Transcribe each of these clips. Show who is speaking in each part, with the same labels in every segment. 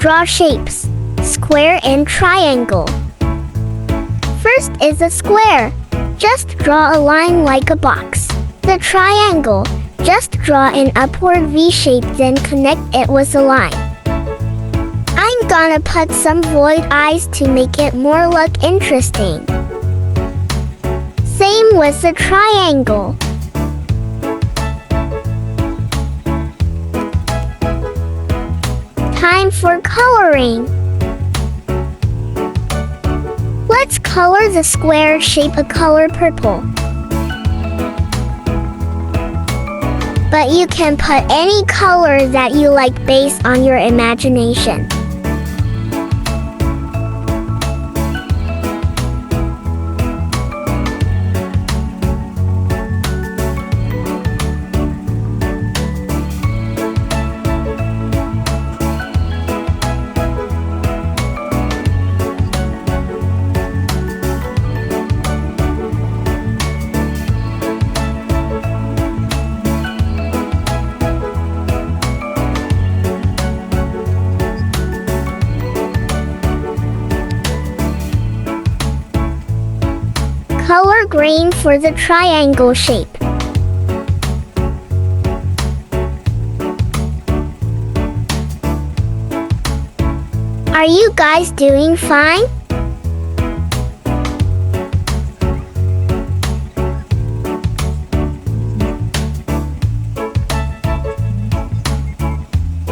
Speaker 1: draw shapes, square and triangle. First is a square. Just draw a line like a box. The triangle. Just draw an upward V shape, then connect it with a line. I'm gonna put some void eyes to make it more look interesting. Same with the triangle. Time for coloring. Let's color the square shape a color purple. But you can put any color that you like based on your imagination. Color green for the triangle shape. Are you guys doing fine?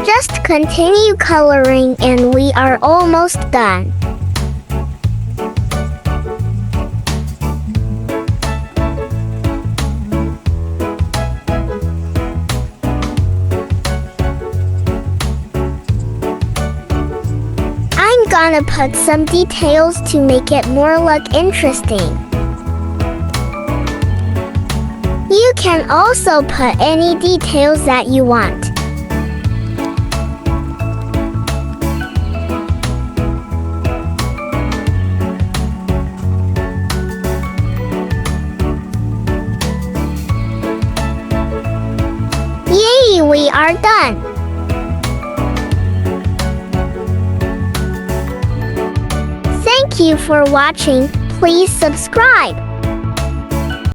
Speaker 1: Just continue coloring and we are almost done. I'm gonna put some details to make it more look interesting. You can also put any details that you want. Yay, we are done! Thank you for watching. Please subscribe.